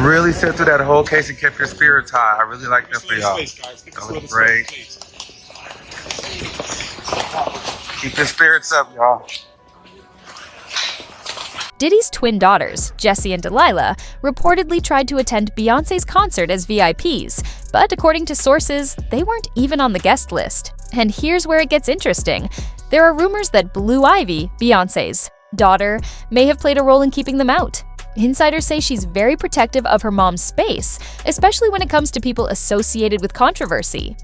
Really sit through that whole case and kept your spirits high. I really like that for y'all. That was great. Keep your spirits up, y'all. Diddy's twin daughters, Jessie and Delilah, reportedly tried to attend Beyoncé's concert as VIPs, but according to sources, they weren't even on the guest list. And here's where it gets interesting. There are rumors that Blue Ivy, Beyoncé's daughter, may have played a role in keeping them out. Insiders say she's very protective of her mom's space, especially when it comes to people associated with controversy.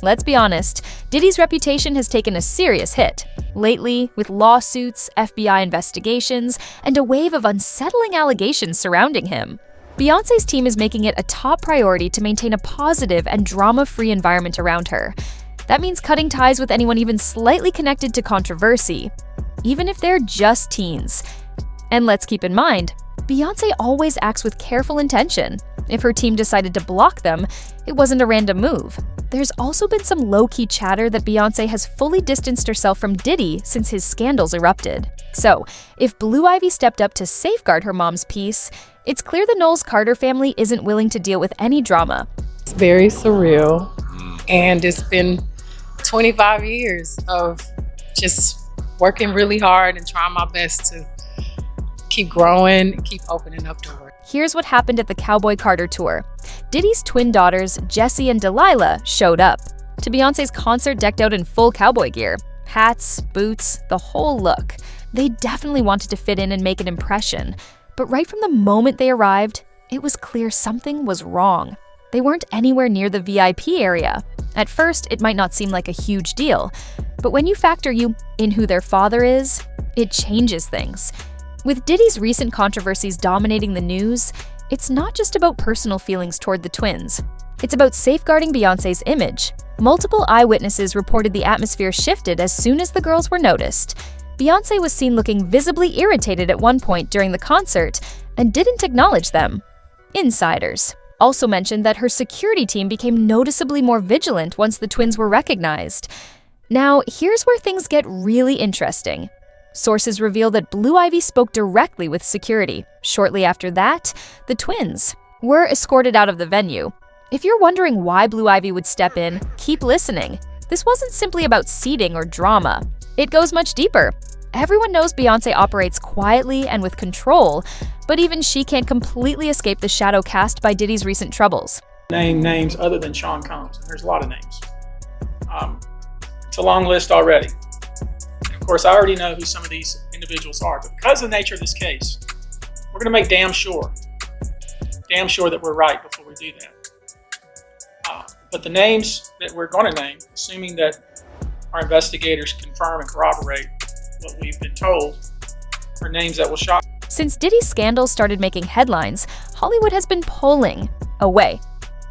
Let's be honest, Diddy's reputation has taken a serious hit. Lately, with lawsuits, FBI investigations, and a wave of unsettling allegations surrounding him, Beyoncé's team is making it a top priority to maintain a positive and drama-free environment around her. That means cutting ties with anyone even slightly connected to controversy, even if they're just teens. And let's keep in mind, Beyoncé always acts with careful intention. If her team decided to block them, it wasn't a random move. There's also been some low-key chatter that Beyoncé has fully distanced herself from Diddy since his scandals erupted. So, if Blue Ivy stepped up to safeguard her mom's peace, it's clear the Knowles-Carter family isn't willing to deal with any drama. It's very surreal, and it's been 25 years of just working really hard and trying my best to keep growing, keep opening up doors. Here's what happened at the Cowboy Carter tour. Diddy's twin daughters, Jessie and Delilah, showed up to Beyoncé's concert decked out in full cowboy gear. Hats, boots, the whole look. They definitely wanted to fit in and make an impression. But right from the moment they arrived, it was clear something was wrong. They weren't anywhere near the VIP area. At first, it might not seem like a huge deal, but when you factor in who their father is, it changes things. With Diddy's recent controversies dominating the news, it's not just about personal feelings toward the twins. It's about safeguarding Beyoncé's image. Multiple eyewitnesses reported the atmosphere shifted as soon as the girls were noticed. Beyoncé was seen looking visibly irritated at one point during the concert and didn't acknowledge them. Insiders also mentioned that her security team became noticeably more vigilant once the twins were recognized. Now, here's where things get really interesting. Sources reveal that Blue Ivy spoke directly with security. Shortly after that, the twins were escorted out of the venue. If you're wondering why Blue Ivy would step in, keep listening. This wasn't simply about seating or drama. It goes much deeper. Everyone knows Beyoncé operates quietly and with control, but even she can't completely escape the shadow cast by Diddy's recent troubles. Name names other than Sean Combs, and there's a lot of names. It's a long list already. Of course, I already know who some of these individuals are, but because of the nature of this case, we're going to make damn sure that we're right before we do that. But the names that we're going to name, assuming that our investigators confirm and corroborate what we've been told, are names that will shock. Since Diddy's scandal started making headlines, Hollywood has been pulling away.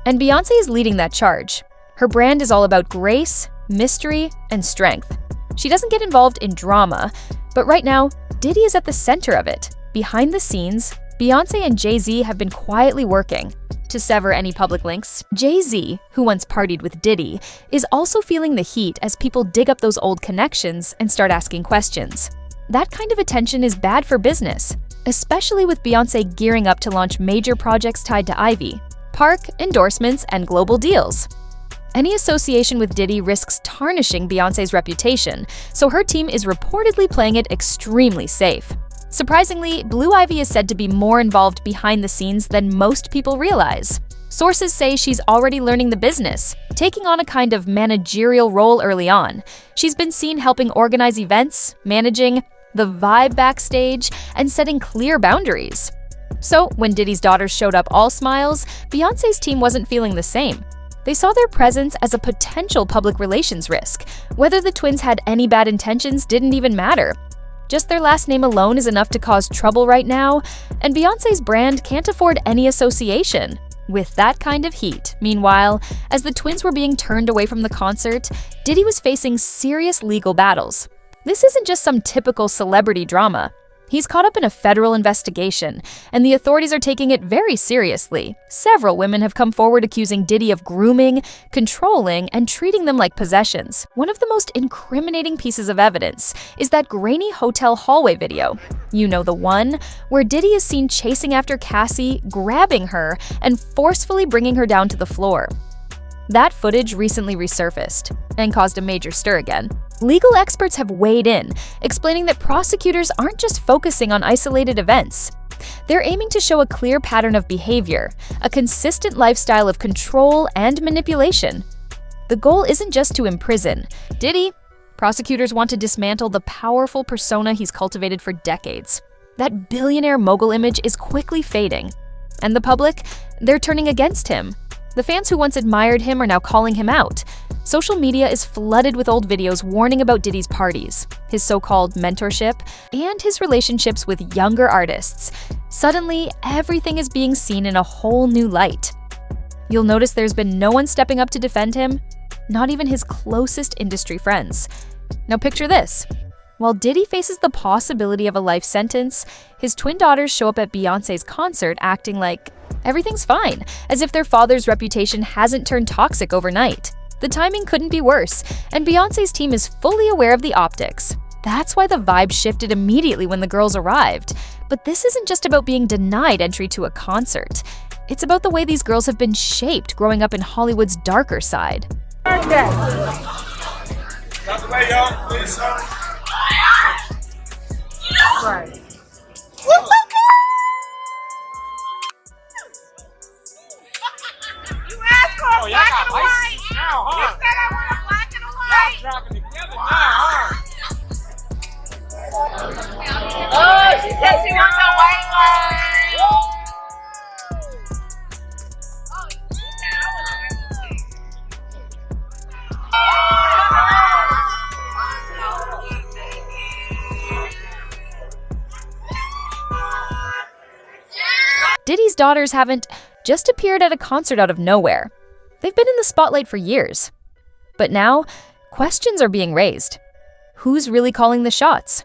And Beyoncé is leading that charge. Her brand is all about grace, mystery, and strength. She doesn't get involved in drama, but right now, Diddy is at the center of it. Behind the scenes, Beyoncé and Jay-Z have been quietly working. To sever any public links, Jay-Z, who once partied with Diddy, is also feeling the heat as people dig up those old connections and start asking questions. That kind of attention is bad for business, especially with Beyoncé gearing up to launch major projects tied to Ivy, park, endorsements, and global deals. Any association with Diddy risks tarnishing Beyoncé's reputation, so her team is reportedly playing it extremely safe. Surprisingly, Blue Ivy is said to be more involved behind the scenes than most people realize. Sources say she's already learning the business, taking on a kind of managerial role early on. She's been seen helping organize events, managing the vibe backstage, and setting clear boundaries. So, when Diddy's daughters showed up all smiles, Beyoncé's team wasn't feeling the same. They saw their presence as a potential public relations risk. Whether the twins had any bad intentions didn't even matter. Just their last name alone is enough to cause trouble right now, and Beyoncé's brand can't afford any association with that kind of heat. Meanwhile, as the twins were being turned away from the concert, Diddy was facing serious legal battles. This isn't just some typical celebrity drama. He's caught up in a federal investigation, and the authorities are taking it very seriously. Several women have come forward accusing Diddy of grooming, controlling, and treating them like possessions. One of the most incriminating pieces of evidence is that grainy hotel hallway video. You know, the one where Diddy is seen chasing after Cassie, grabbing her, and forcefully bringing her down to the floor. That footage recently resurfaced and caused a major stir again. Legal experts have weighed in, explaining that prosecutors aren't just focusing on isolated events. They're aiming to show a clear pattern of behavior, a consistent lifestyle of control and manipulation. The goal isn't just to imprison Diddy. Prosecutors want to dismantle the powerful persona he's cultivated for decades. That billionaire mogul image is quickly fading. And the public, they're turning against him. The fans who once admired him are now calling him out. Social media is flooded with old videos warning about Diddy's parties, his so-called mentorship, and his relationships with younger artists. Suddenly, everything is being seen in a whole new light. You'll notice there's been no one stepping up to defend him, not even his closest industry friends. Now picture this. While Diddy faces the possibility of a life sentence, his twin daughters show up at Beyoncé's concert acting like everything's fine, as if their father's reputation hasn't turned toxic overnight. The timing couldn't be worse, and Beyoncé's team is fully aware of the optics. That's why the vibe shifted immediately when the girls arrived. But this isn't just about being denied entry to a concert. It's about the way these girls have been shaped growing up in Hollywood's darker side. Out the way, y'all. Please, sir. Right. You asked for a black and white. Now, You said I want a black and a white. Driving together now, huh? Oh, she said she wants a white one. Oh, she said I want a white one. Diddy's daughters haven't just appeared at a concert out of nowhere. They've been in the spotlight for years. But now, questions are being raised. Who's really calling the shots?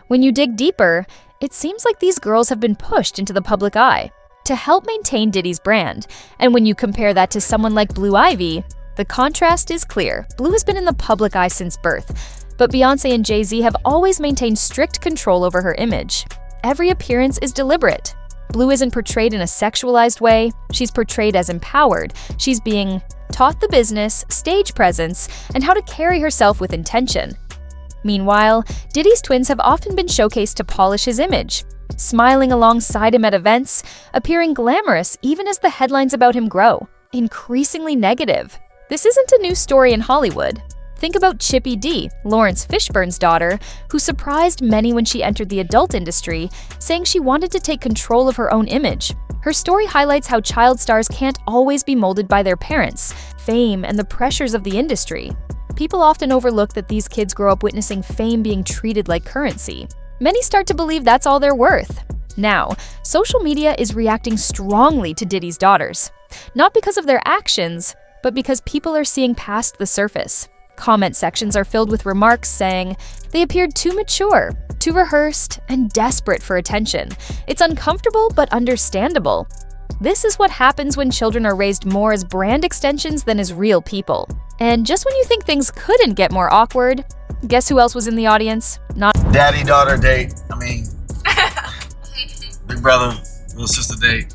When you dig deeper, it seems like these girls have been pushed into the public eye to help maintain Diddy's brand. And when you compare that to someone like Blue Ivy, the contrast is clear. Blue has been in the public eye since birth, but Beyoncé and Jay-Z have always maintained strict control over her image. Every appearance is deliberate. Blue isn't portrayed in a sexualized way, she's portrayed as empowered. She's being taught the business, stage presence, and how to carry herself with intention. Meanwhile, Diddy's twins have often been showcased to polish his image, smiling alongside him at events, appearing glamorous even as the headlines about him grow, increasingly negative. This isn't a new story in Hollywood. Think about Chippy D, Lawrence Fishburne's daughter, who surprised many when she entered the adult industry, saying she wanted to take control of her own image. Her story highlights how child stars can't always be molded by their parents, fame, and the pressures of the industry. People often overlook that these kids grow up witnessing fame being treated like currency. Many start to believe that's all they're worth. Now, social media is reacting strongly to Diddy's daughters, not because of their actions, but because people are seeing past the surface. Comment sections are filled with remarks saying they appeared too mature, too rehearsed, and desperate for attention. It's uncomfortable but understandable. This is what happens when children are raised more as brand extensions than as real people. And just when you think things couldn't get more awkward, guess who else was in the audience? Not daddy-daughter date. I mean, big brother, little sister date.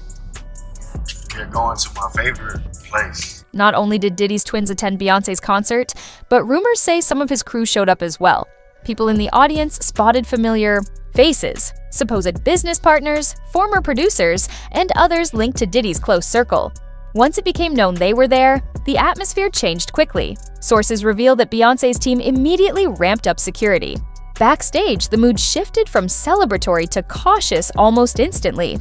They're going to my favorite place. Not only did Diddy's twins attend Beyoncé's concert, but rumors say some of his crew showed up as well. People in the audience spotted familiar faces, supposed business partners, former producers, and others linked to Diddy's close circle. Once it became known they were there, the atmosphere changed quickly. Sources reveal that Beyoncé's team immediately ramped up security. Backstage, the mood shifted from celebratory to cautious almost instantly.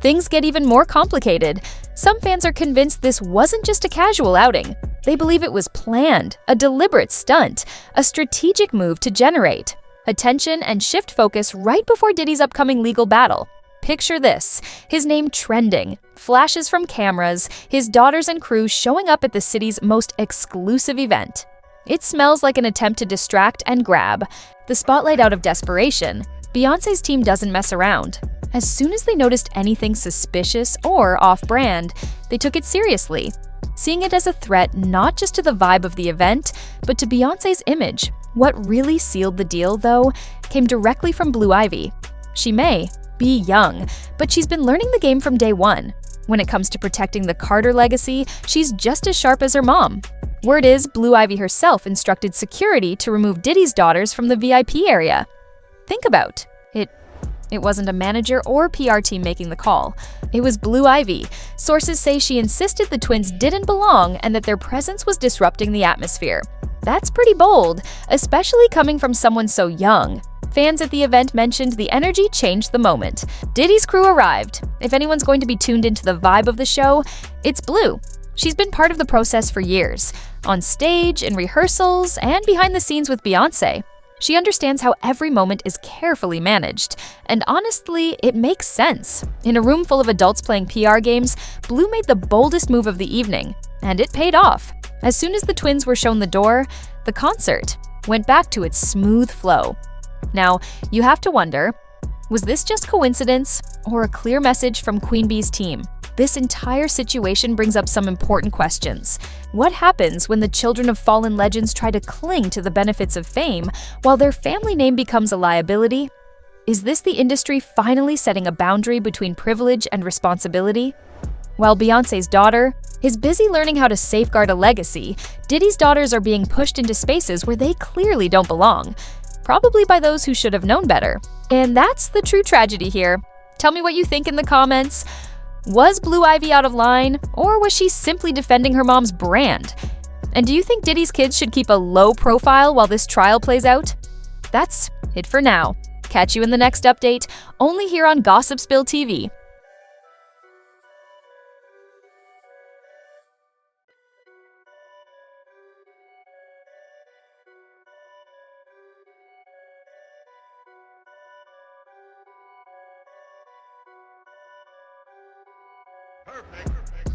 Things get even more complicated. Some fans are convinced this wasn't just a casual outing. They believe it was planned, a deliberate stunt, a strategic move to generate attention and shift focus right before Diddy's upcoming legal battle. Picture this, his name trending, flashes from cameras, his daughters and crew showing up at the city's most exclusive event. It smells like an attempt to distract and grab the spotlight out of desperation. Beyoncé's team doesn't mess around. As soon as they noticed anything suspicious or off-brand, they took it seriously, seeing it as a threat not just to the vibe of the event, but to Beyoncé's image. What really sealed the deal, though, came directly from Blue Ivy. She may be young, but she's been learning the game from day one. When it comes to protecting the Carter legacy, she's just as sharp as her mom. Word is, Blue Ivy herself instructed security to remove Diddy's daughters from the VIP area. Think about it. It wasn't a manager or PR team making the call. It was Blue Ivy. Sources say she insisted the twins didn't belong and that their presence was disrupting the atmosphere. That's pretty bold, especially coming from someone so young. Fans at the event mentioned the energy changed the moment. Diddy's crew arrived. If anyone's going to be tuned into the vibe of the show, it's Blue. She's been part of the process for years, on stage, in rehearsals, and behind the scenes with Beyoncé. She understands how every moment is carefully managed, and honestly, it makes sense. In a room full of adults playing PR games, Blue made the boldest move of the evening, and it paid off. As soon as the twins were shown the door, the concert went back to its smooth flow. Now, you have to wonder, was this just coincidence or a clear message from Queen Bee's team? This entire situation brings up some important questions. What happens when the children of fallen legends try to cling to the benefits of fame while their family name becomes a liability? Is this the industry finally setting a boundary between privilege and responsibility? While Beyoncé's daughter is busy learning how to safeguard a legacy, Diddy's daughters are being pushed into spaces where they clearly don't belong, probably by those who should have known better. And that's the true tragedy here. Tell me what you think in the comments. Was Blue Ivy out of line, or was she simply defending her mom's brand? And do you think Diddy's kids should keep a low profile while this trial plays out? That's it for now. Catch you in the next update, only here on Gossip Spill TV. Perfect.